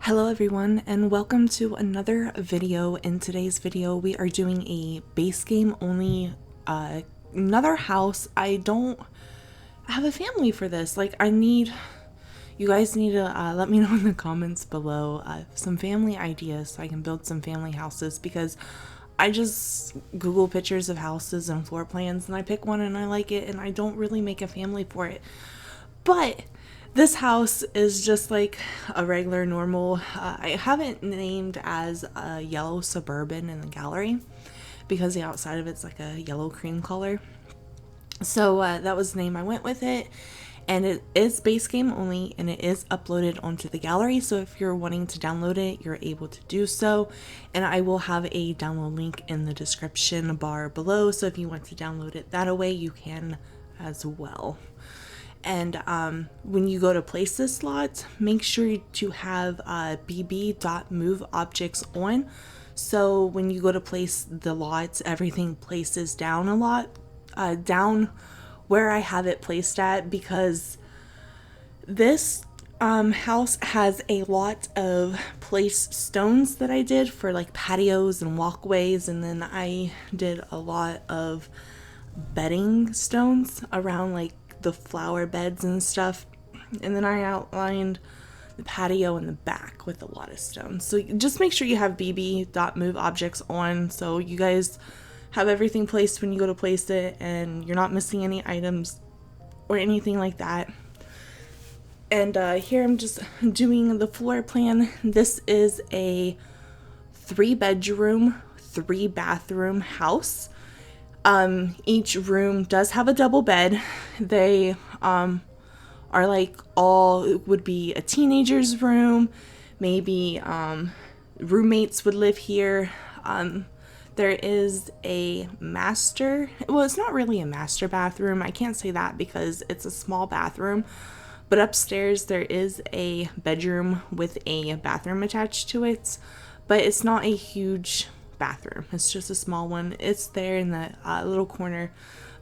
Hello everyone and welcome to another video. In today's video we are doing a base game only, another house. I don't have a family for this. You guys need to let me know in the comments below some family ideas so I can build some family houses, because I just Google pictures of houses and floor plans and I pick one and I like it and I don't really make a family for it. But this house is just like a regular normal, I have it named as a yellow Suburban in the gallery because the outside of it's like a yellow cream color. So that was the name I went with it, and it is base game only and it is uploaded onto the gallery. So if you're wanting to download it, you're able to do so, and I will have a download link in the description bar below. So if you want to download it that way, you can as well. And when you go to place this slot, make sure to have bb.move objects on. So when you go to place the lots, everything places down a lot, down where I have it placed at, because this house has a lot of place stones that I did for like patios and walkways, and then I did a lot of bedding stones around like the flower beds and stuff, and then I outlined the patio in the back with a lot of stones. So just make sure you have bb.move objects on so you guys have everything placed when you go to place it and you're not missing any items or anything like that. And here I'm just doing the floor plan. This is a 3-bedroom 3-bathroom house. Each room does have a double bed. They are like all would be a teenager's room. Maybe roommates would live here. There is a master, well, it's not really a master bathroom. I can't say that because it's a small bathroom. But upstairs there is a bedroom with a bathroom attached to it. But it's not a huge bathroom, it's just a small one. It's there in that little corner.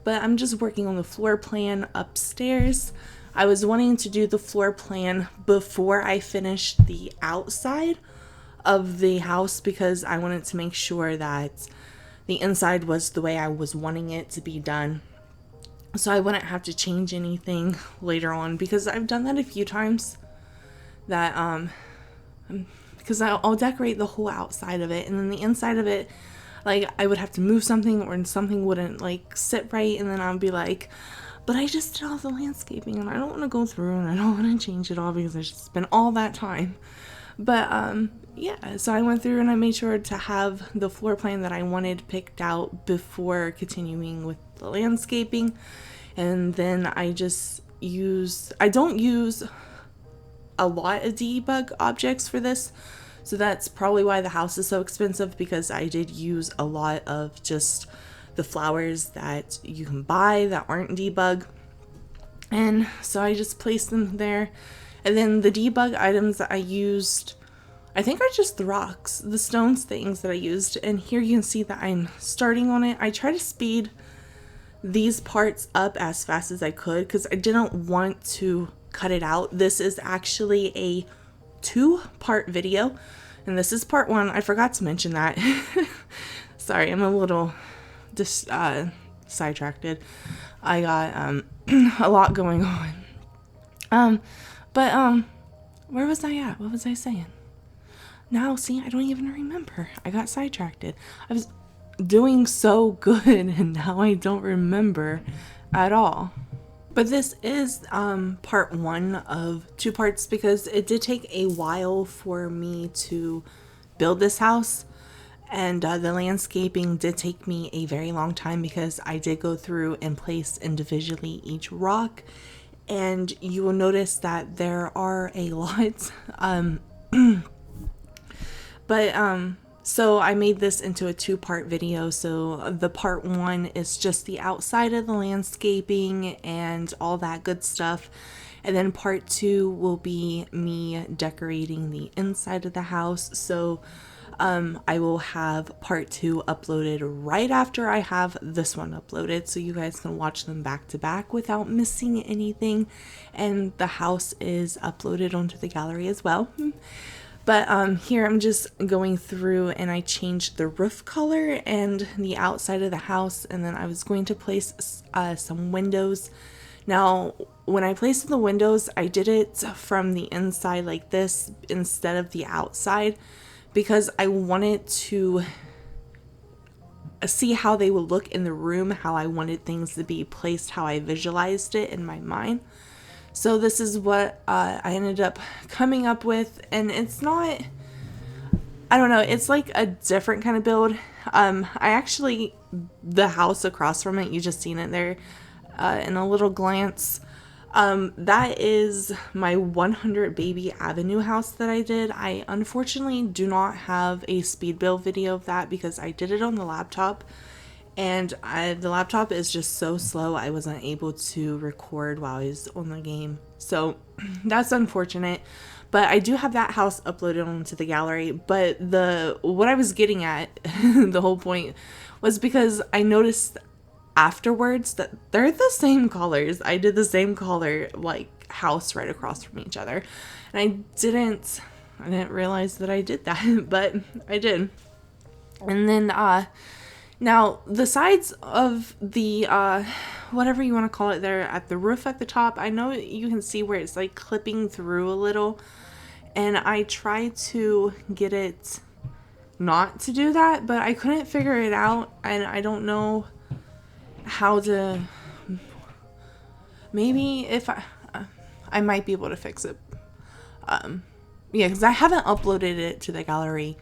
But I'm just working on the floor plan upstairs. I was wanting to do the floor plan before I finished the outside of the house because I wanted to make sure that the inside was the way I was wanting it to be done, so I wouldn't have to change anything later on, because I've done that a few times. That because I'll decorate the whole outside of it, and then the inside of it, like, I would have to move something or something wouldn't like sit right, and then I'd be like, but I just did all the landscaping and I don't want to go through and I don't want to change it all because I just spent all that time. But yeah, so I went through and I made sure to have the floor plan that I wanted picked out before continuing with the landscaping. And then I don't use a lot of debug objects for this, so that's probably why the house is so expensive, because I did use a lot of just the flowers that you can buy that aren't debug, and so I just placed them there. And then the debug items that I used, I think, are just the rocks, the stones things that I used. And here you can see that I'm starting on it. I try to speed these parts up as fast as I could because I didn't want to cut it out. This is actually a 2-part video, and this is part 1. I forgot to mention that. Sorry, I'm a little sidetracked. I got a lot going on. But where was I at? What was I saying? Now, see, I don't even remember. I got sidetracked. I was doing so good and now I don't remember at all. But this is part 1 of 2 parts because it did take a while for me to build this house, and the landscaping did take me a very long time because I did go through and place individually each rock, and you will notice that there are a lot. So I made this into a 2-part video. So the part 1 is just the outside of the landscaping and all that good stuff. And then part 2 will be me decorating the inside of the house. So I will have part 2 uploaded right after I have this one uploaded, so you guys can watch them back to back without missing anything. And the house is uploaded onto the gallery as well. But here I'm just going through and I changed the roof color and the outside of the house, and then I was going to place some windows. Now, when I placed the windows, I did it from the inside like this instead of the outside because I wanted to see how they would look in the room, how I wanted things to be placed, how I visualized it in my mind. So this is what I ended up coming up with, and it's not, I don't know, it's like a different kind of build. The house across from it, you just seen it there in a little glance. That is my 100 Baby Avenue house that I did. I unfortunately do not have a speed build video of that because I did it on the laptop. And the laptop is just so slow, I wasn't able to record while I was on the game. So that's unfortunate. But I do have that house uploaded onto the gallery. But what I was getting at, the whole point, was because I noticed afterwards that they're the same colors. I did the same color, like, house right across from each other. And I didn't realize that I did that, but I did. And then, now, the sides of the, whatever you want to call it there, at the roof at the top, I know you can see where it's like clipping through a little, and I tried to get it not to do that, but I couldn't figure it out, and I don't know how to, maybe if I might be able to fix it. Yeah, because I haven't uploaded it to the gallery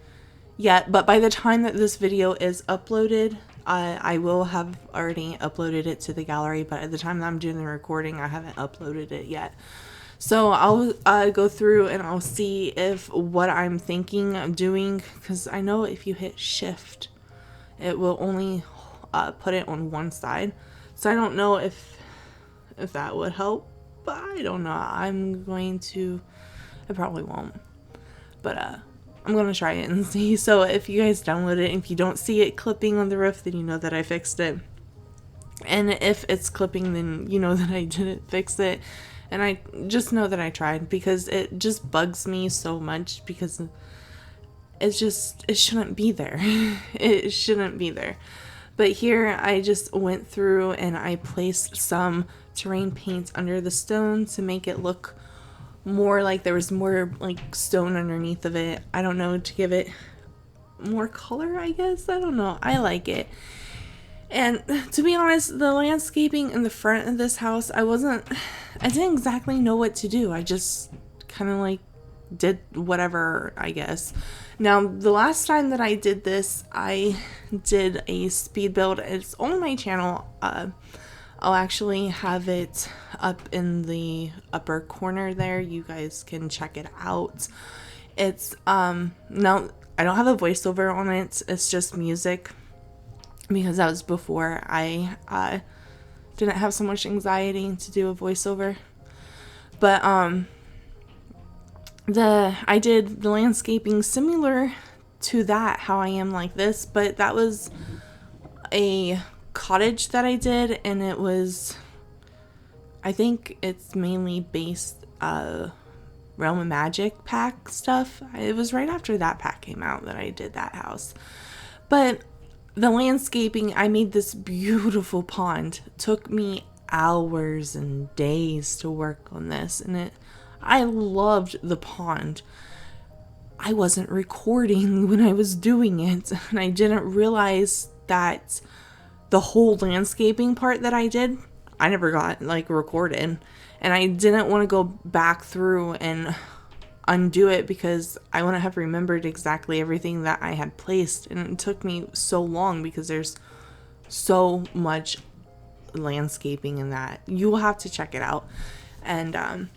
yet, but by the time that this video is uploaded, I will have already uploaded it to the gallery, but at the time that I'm doing the recording, I haven't uploaded it yet. So I'll go through and I'll see if what I'm thinking of doing, because I know if you hit shift, it will only put it on one side. So I don't know if that would help, but I don't know. I probably won't, but I'm going to try it and see. So if you guys download it, if you don't see it clipping on the roof, then you know that I fixed it. And if it's clipping, then you know that I didn't fix it. And I just know that I tried, because it just bugs me so much, because it shouldn't be there. It shouldn't be there. But here I just went through and I placed some terrain paint under the stone to make it look more like there was more like stone underneath of it. I don't know, to give it more color, I guess. I don't know. I like it. And to be honest, the landscaping in the front of this house, I didn't exactly know what to do. I just kind of like did whatever, I guess. Now, the last time that I did this, I did a speed build. It's on my channel. I'll actually have it up in the upper corner there. You guys can check it out. It's, no, I don't have a voiceover on it. It's just music, because that was before I didn't have so much anxiety to do a voiceover. But, I did the landscaping similar to that, how I am like this, but that was a cottage that I did, and it was, I think it's mainly based Realm of Magic pack stuff. It was right after that pack came out that I did that house. But the landscaping, I made this beautiful pond. It took me hours and days to work on this, and I loved the pond. I wasn't recording when I was doing it, and I didn't realize that the whole landscaping part that I did, I never got like recorded, and I didn't want to go back through and undo it, because I wouldn't have remembered exactly everything that I had placed, and it took me so long because there's so much landscaping in that. You will have to check it out. And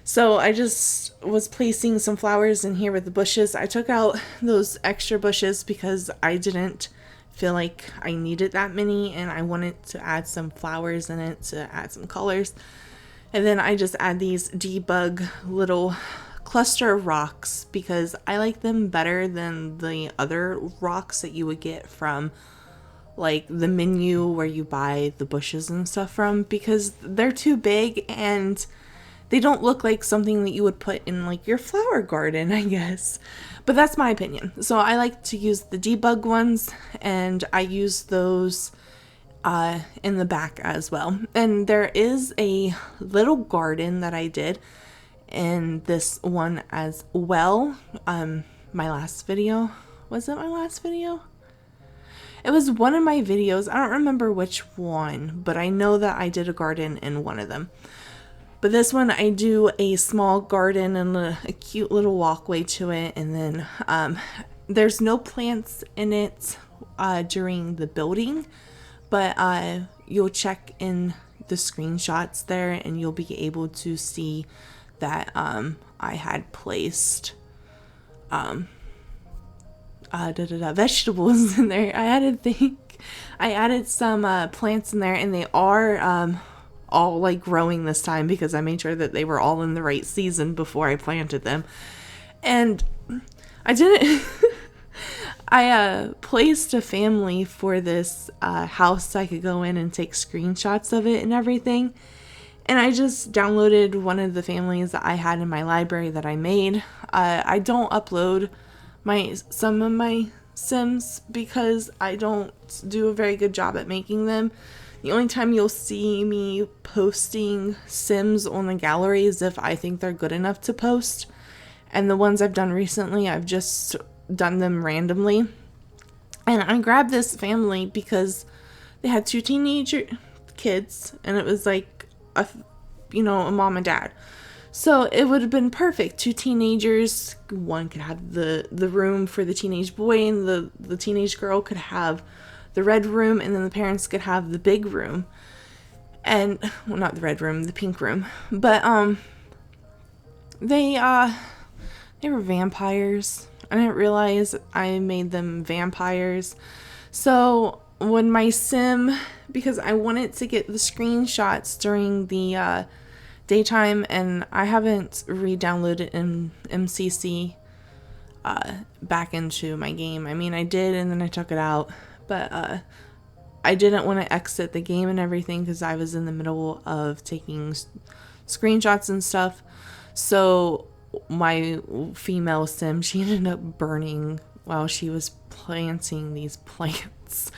so I just was placing some flowers in here with the bushes. I took out those extra bushes because I didn't feel like I needed that many, and I wanted to add some flowers in it to add some colors. And then I just add these debug little cluster of rocks, because I like them better than the other rocks that you would get from like the menu where you buy the bushes and stuff from, because they're too big and they don't look like something that you would put in like your flower garden, I guess. But that's my opinion. So I like to use the debug ones, and I use those in the back as well. And there is a little garden that I did in this one as well. My last video. Was it my last video? It was one of my videos. I don't remember which one, but I know that I did a garden in one of them. But this one, I do a small garden and a cute little walkway to it. And then there's no plants in it during the building. But you'll check in the screenshots there and you'll be able to see that I had placed vegetables in there. I added some plants in there, and they are all like growing this time because I made sure that they were all in the right season before I planted them. And I didn't I placed a family for this house so I could go in and take screenshots of it and everything. And I just downloaded one of the families that I had in my library that I made. I don't upload some of my Sims because I don't do a very good job at making them. The only time you'll see me posting Sims on the gallery is if I think they're good enough to post. And the ones I've done recently, I've just done them randomly. And I grabbed this family because they had 2 teenager kids, and it was like a mom and dad. So it would have been perfect. 2 teenagers, one could have the room for the teenage boy, and the teenage girl could have the red room, and then the parents could have the big room. And, well, not the red room, the pink room. But, they were vampires. I didn't realize I made them vampires. So when my sim, because I wanted to get the screenshots during the daytime, and I haven't re-downloaded MCC back into my game. I mean, I did, and then I took it out, but I didn't want to exit the game and everything because I was in the middle of taking screenshots and stuff. So my female sim, she ended up burning while she was planting these plants.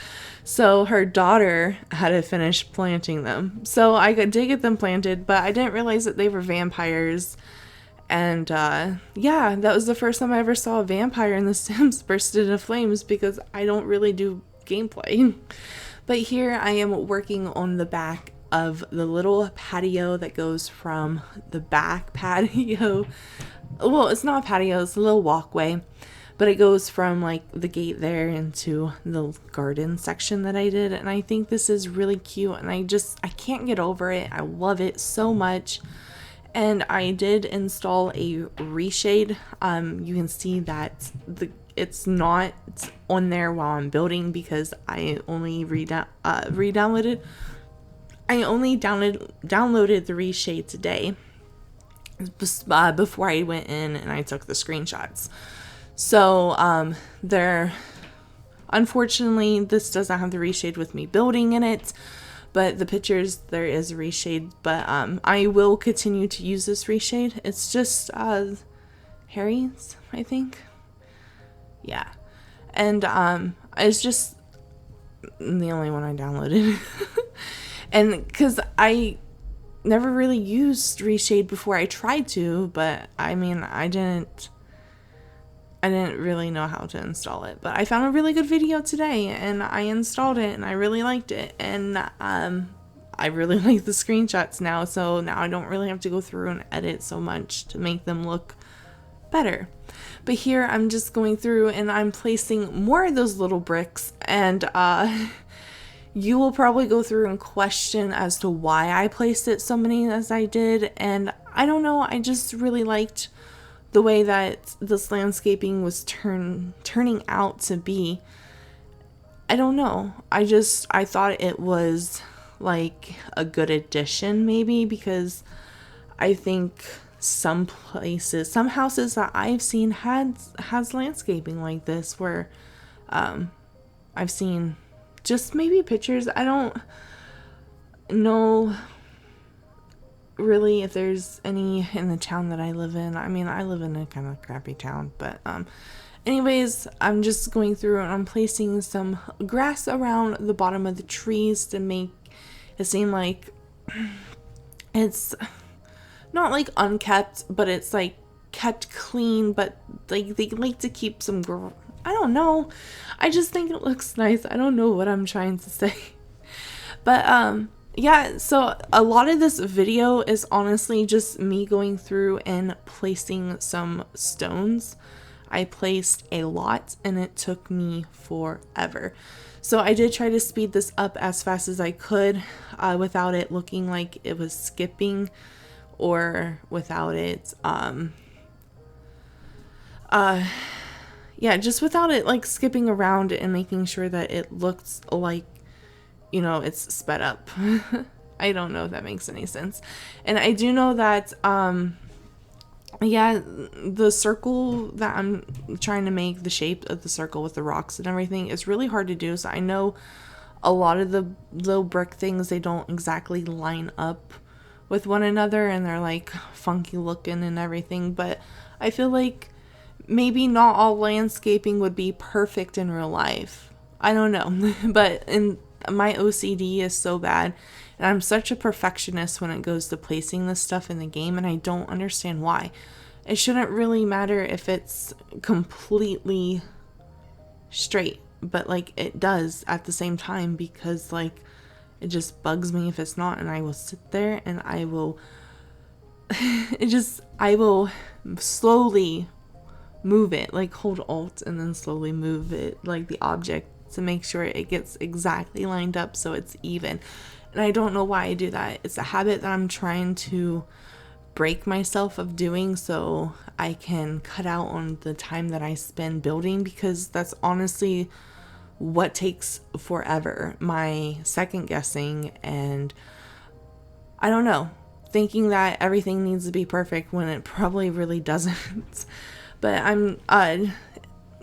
So her daughter had to finish planting them. So I did get them planted, but I didn't realize that they were vampires. And yeah, that was the first time I ever saw a vampire in The Sims burst into flames because I don't really do gameplay. But here I am working on the back of the little patio that goes from the back patio. Well, it's not a patio, it's a little walkway. But it goes from like the gate there into the garden section that I did. And I think this is really cute. And I can't get over it. I love it so much. And I did install a reshade. You can see that it's not on there while I'm building because I only re-downloaded. I only downloaded the reshade today before I went in and I took the screenshots. So unfortunately, this doesn't have the reshade with me building in it, but the pictures, there is a reshade, but I will continue to use this reshade. It's just Harry's, I think. Yeah. And it's just the only one I downloaded. And because I never really used reshade before, I tried to, but I mean, I didn't really know how to install it, but I found a really good video today and I installed it and I really liked it. And I really like the screenshots now, so now I don't really have to go through and edit so much to make them look better. But here I'm just going through and I'm placing more of those little bricks, and you will probably go through and question as to why I placed it so many as I did. And I don't know, I just really liked the way that this landscaping was turning out to be. I don't know. I thought it was like a good addition maybe, because I think some houses that I've seen has landscaping like this where I've seen just maybe pictures. I don't know really if there's any in the town that I live in. I mean, I live in a kind of crappy town, but anyways, I'm just going through and I'm placing some grass around the bottom of the trees to make it seem like it's not like unkept, but it's like kept clean, but like they like to keep some I don't know. I just think it looks nice. I don't know what I'm trying to say. But yeah, so a lot of this video is honestly just me going through and placing some stones. I placed a lot and it took me forever. So I did try to speed this up as fast as I could without it looking like it was skipping, or without it yeah, just without it like skipping around and making sure that it looks like, you know, it's sped up. I don't know if that makes any sense. And I do know that yeah, the circle that I'm trying to make, the shape of the circle with the rocks and everything, is really hard to do. So I know a lot of the little brick things, they don't exactly line up with one another and they're like funky looking and everything. But I feel like maybe not all landscaping would be perfect in real life. I don't know. But my OCD is so bad. And I'm such a perfectionist when it goes to placing this stuff in the game, and I don't understand why. It shouldn't really matter if it's completely straight, but like it does at the same time, because like it just bugs me if it's not, and I will sit there and I will I will slowly move it, like hold Alt and then slowly move it, like the object, to make sure it gets exactly lined up so it's even. And I don't know why I do that. It's a habit that I'm trying to break myself of doing so I can cut out on the time that I spend building, because that's honestly what takes forever. My second guessing and I don't know, thinking that everything needs to be perfect when it probably really doesn't. But I'm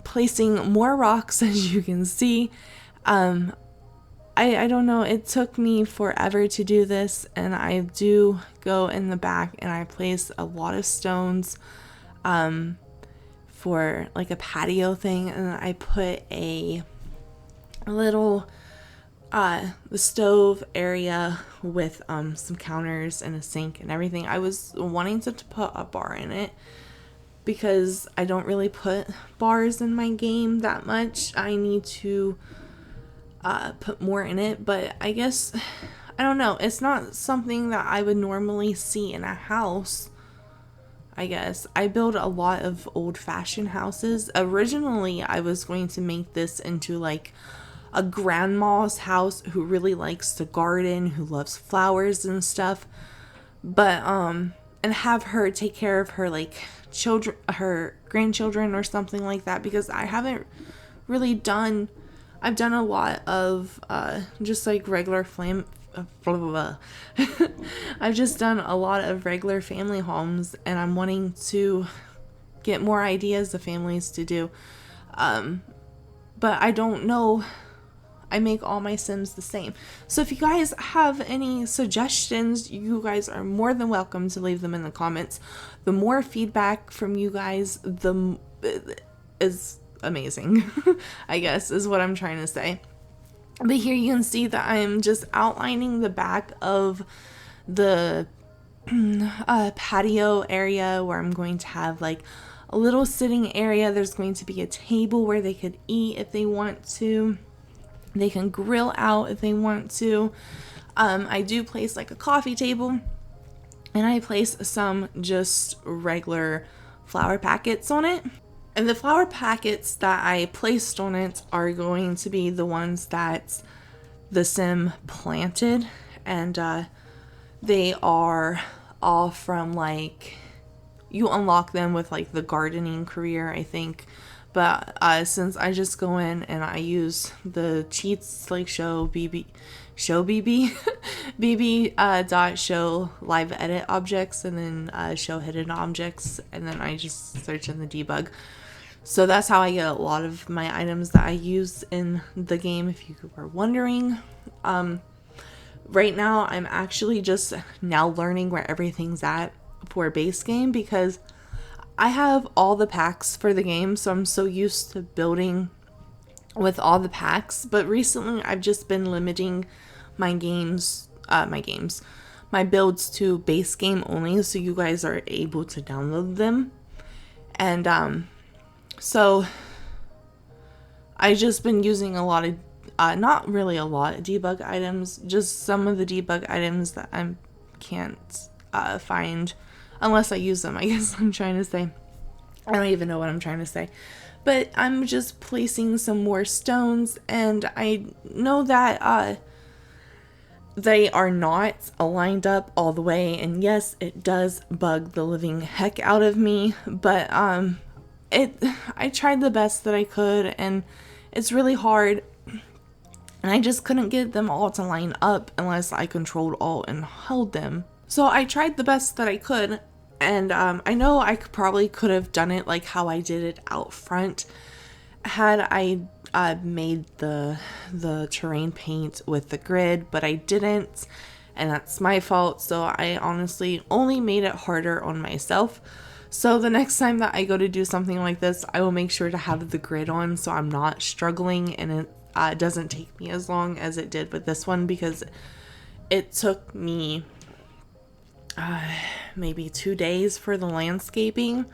placing more rocks, as you can see. I don't know, it took me forever to do this, and I do go in the back and I place a lot of stones for like a patio thing, and I put a little the stove area with some counters and a sink and everything. I was wanting to put a bar in it because I don't really put bars in my game that much. I need to put more in it, but I guess, I don't know, it's not something that I would normally see in a house. I guess I build a lot of old-fashioned houses. Originally I was going to make this into like a grandma's house who really likes to garden, who loves flowers and stuff, but and have her take care of her like children, her grandchildren or something like that, because I haven't really done, I've done a lot of just like regular I've just done a lot of regular family homes, and I'm wanting to get more ideas of families to do, but I don't know. I make all my Sims the same. So if you guys have any suggestions, you guys are more than welcome to leave them in the comments. The more feedback from you guys, the is amazing, I guess is what I'm trying to say. But here you can see that I'm just outlining the back of the patio area where I'm going to have like a little sitting area. There's going to be a table where they could eat if they want to. They can grill out if they want to. I do place like a coffee table, and I place some just regular flower packets on it. And the flower packets that I placed on it are going to be the ones that the Sim planted, and they are all from like, you unlock them with like the gardening career, I think. But since I just go in and I use the cheats like BB dot show live edit objects, and then show hidden objects, and then I just search in the debug. So that's how I get a lot of my items that I use in the game, if you were wondering. Right now, I'm actually just now learning where everything's at for base game because I have all the packs for the game, so I'm so used to building with all the packs. But recently, I've just been limiting my my builds to base game only, so you guys are able to download them. And so I just been using a lot of not really a lot of debug items, just some of the debug items that I can't find unless I use them, I guess I'm trying to say. I don't even know what I'm trying to say. But I'm just placing some more stones, and I know that they are not aligned up all the way, and yes, it does bug the living heck out of me, but I tried the best that I could, and it's really hard, and I just couldn't get them all to line up unless I controlled Alt and held them. So I tried the best that I could, and I know I probably could have done it like how I did it out front had I made the terrain paint with the grid, but I didn't, and that's my fault. So I honestly only made it harder on myself. So the next time that I go to do something like this, I will make sure to have the grid on so I'm not struggling, and it doesn't take me as long as it did with this one, because it took me maybe 2 days for the landscaping,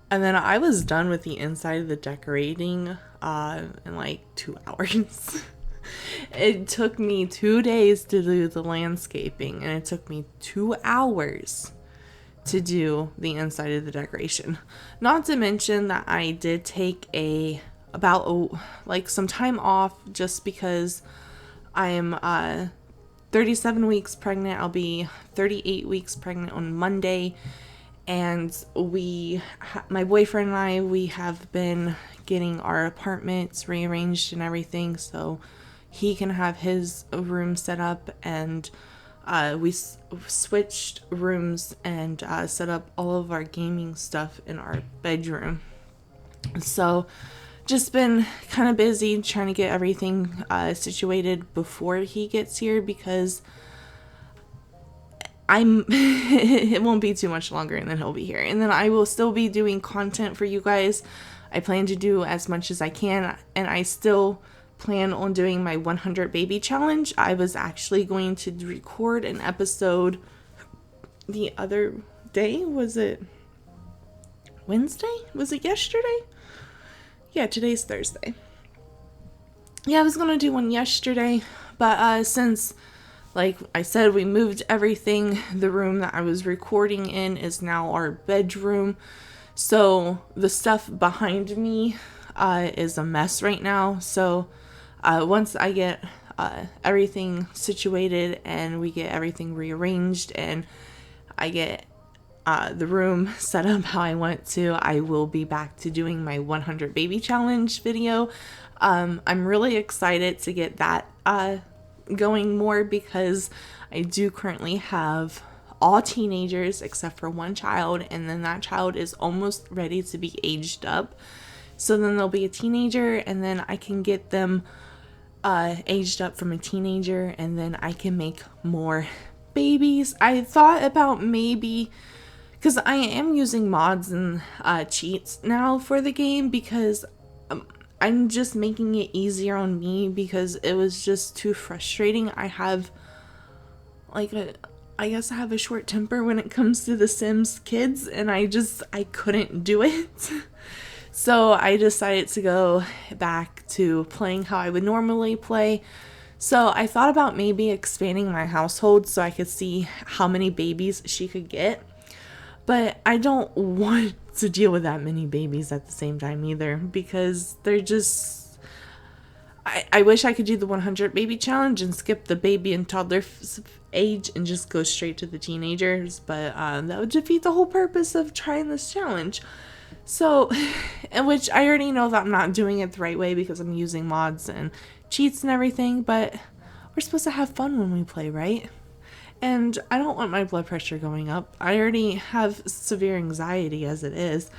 and then I was done with the inside of the decorating in like 2 hours. It took me 2 days to do the landscaping, and it took me 2 hours to do the inside of the decoration. Not to mention that I did take some time off just because I'm 37 weeks pregnant. I'll be 38 weeks pregnant on Monday, and my boyfriend and I, we have been getting our apartments rearranged and everything so he can have his room set up, and we switched rooms and set up all of our gaming stuff in our bedroom. So just been kind of busy trying to get everything situated before he gets here, because it won't be too much longer and then he'll be here, and then I will still be doing content for you guys. I plan to do as much as I can, and I still plan on doing my 100 baby challenge. I was actually going to record an episode the other day. Was it Wednesday? Was it yesterday? Yeah, today's Thursday. Yeah, I was gonna do one yesterday, but since, like I said, we moved everything, the room that I was recording in is now our bedroom. So the stuff behind me is a mess right now. So once I get everything situated and we get everything rearranged and I get the room set up how I want to, I will be back to doing my 100 baby challenge video. I'm really excited to get that going more, because I do currently have all teenagers except for one child, and then that child is almost ready to be aged up. So then there'll be a teenager, and then I can get them aged up from a teenager, and then I can make more babies. I thought about maybe, because I am using mods and cheats now for the game, because I'm just making it easier on me, because it was just too frustrating. I have I guess I have a short temper when it comes to the Sims kids, and I couldn't do it. So I decided to go back to playing how I would normally play. So I thought about maybe expanding my household so I could see how many babies she could get. But I don't want to deal with that many babies at the same time either, because they're just... I wish I could do the 100 baby challenge and skip the baby and toddler age and just go straight to the teenagers, but that would defeat the whole purpose of trying this challenge. So, in which I already know that I'm not doing it the right way because I'm using mods and cheats and everything, but we're supposed to have fun when we play, right? And I don't want my blood pressure going up. I already have severe anxiety as it is,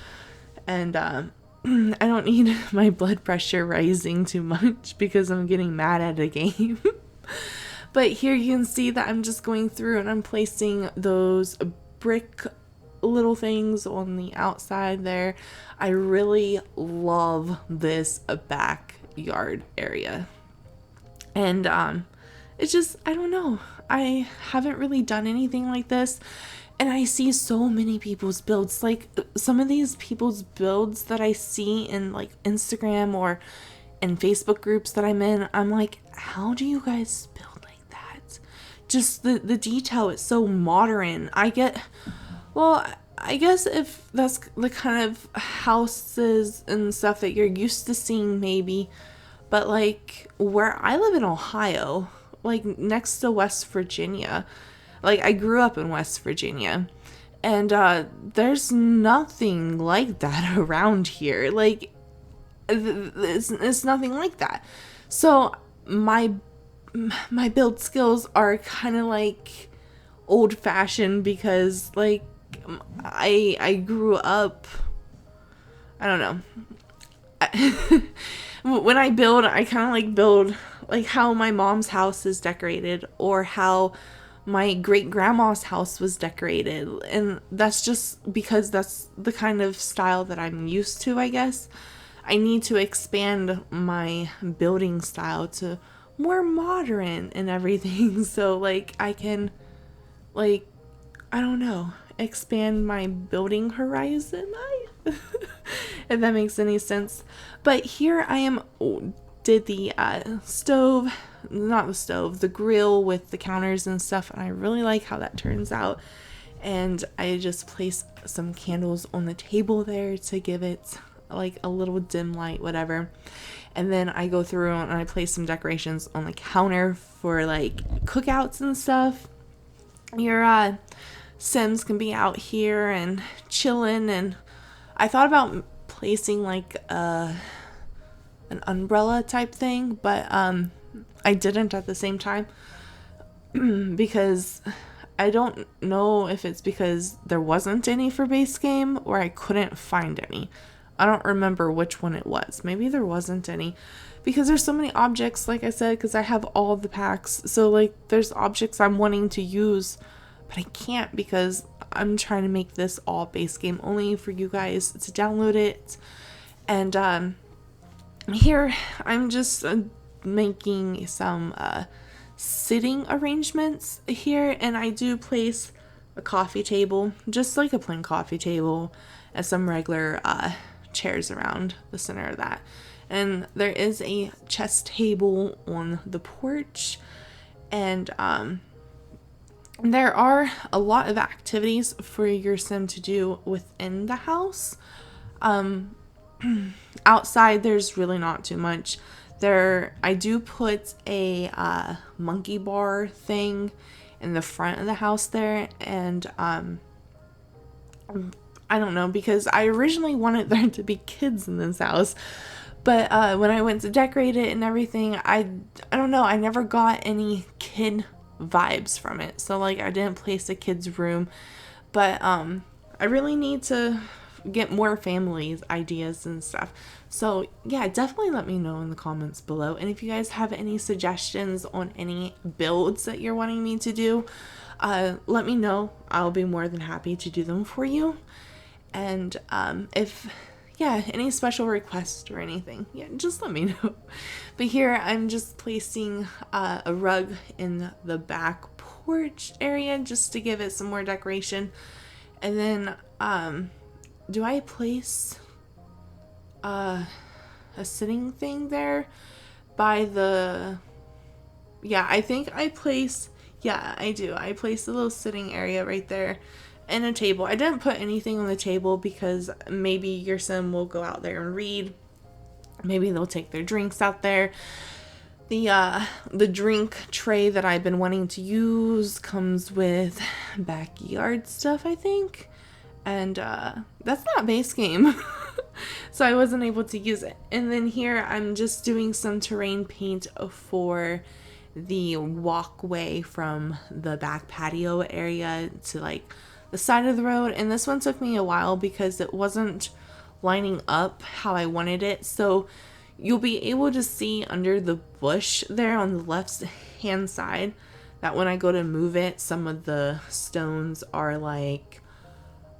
and I don't need my blood pressure rising too much because I'm getting mad at a game. But here you can see that I'm just going through and I'm placing those brick little things on the outside there. I really love this backyard area. And it's just, I don't know. I haven't really done anything like this. And I see so many people's builds. Like some of these people's builds that I see in like Instagram or in Facebook groups that I'm in, I'm like, how do you guys build like that? Just the detail is so modern. I guess if that's the kind of houses and stuff that you're used to seeing, maybe. But like where I live in Ohio, like next to West Virginia, like I grew up in West Virginia, and there's nothing like that around here. Like it's nothing like that. So my build skills are kind of like old fashioned because like I grew up, I don't know. When I build, I kind of like build like how my mom's house is decorated or how my great grandma's house was decorated. And that's just because that's the kind of style that I'm used to, I guess. I need to expand my building style to more modern and everything. So like I can like, I don't know, expand my building horizon. If that makes any sense. But here I am, did the the grill with the counters and stuff, and I really like how that turns out. And I just place some candles on the table there to give it like a little dim light, whatever. And then I go through and I place some decorations on the counter for like cookouts and stuff. Your Sims can be out here and chilling, and I thought about placing like an umbrella type thing, but I didn't at the same time because I don't know if it's because there wasn't any for base game or I couldn't find any. I don't remember which one it was. Maybe there wasn't any because there's so many objects, like I said, because I have all of the packs. So like there's objects I'm wanting to use, but I can't because I'm trying to make this all base game only for you guys to download it. And here I'm just making some sitting arrangements here, and I do place a coffee table, just like a plain coffee table, and some regular chairs around the center of that. And there is a chess table on the porch, and there are a lot of activities for your sim to do within the house. Outside, there's really not too much. I do put a monkey bar thing in the front of the house there, and I don't know, because I originally wanted there to be kids in this house, but when I went to decorate it and everything, I don't know, I never got any kid vibes from it. So like I didn't place a kid's room, but I really need to get more families ideas and stuff. So yeah, definitely let me know in the comments below. And if you guys have any suggestions on any builds that you're wanting me to do, let me know. I'll be more than happy to do them for you. And if any special requests or anything, just let me know. But here I'm just placing a rug in the back porch area just to give it some more decoration. And then do I place a sitting thing there by the, I think I place, I do. I place a little sitting area right there and a table. I didn't put anything on the table because maybe your sim will go out there and read. Maybe they'll take their drinks out there. The drink tray that I've been wanting to use comes with backyard stuff, I think. And that's not base game. So I wasn't able to use it. And then here I'm just doing some terrain paint for the walkway from the back patio area to like the side of the road. And this one took me a while because it wasn't lining up how I wanted it. So you'll be able to see under the bush there on the left hand side that when I go to move it, some of the stones are like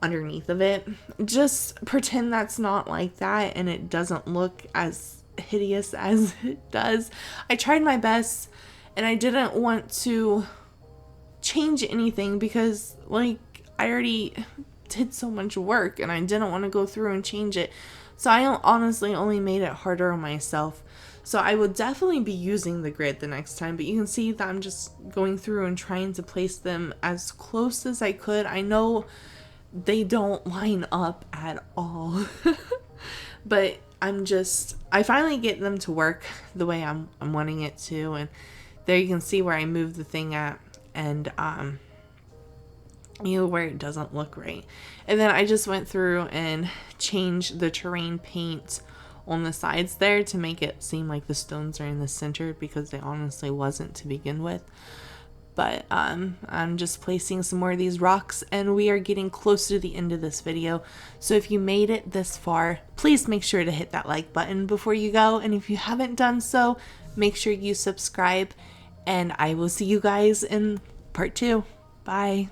underneath of it. Just pretend that's not like that and it doesn't look as hideous as it does. I tried my best and I didn't want to change anything because like I already did so much work and I didn't want to go through and change it. So I honestly only made it harder on myself. So I will definitely be using the grid the next time, but you can see that I'm just going through and trying to place them as close as I could. I know they don't line up at all, but I finally get them to work the way I'm wanting it to. And there you can see where I moved the thing at, and where it doesn't look right. And then I just went through and changed the terrain paint on the sides there to make it seem like the stones are in the center, because they honestly wasn't to begin with. But I'm just placing some more of these rocks, and we are getting close to the end of this video. So if you made it this far, please make sure to hit that like button before you go. And if you haven't done so, make sure you subscribe, and I will see you guys in part 2. Bye.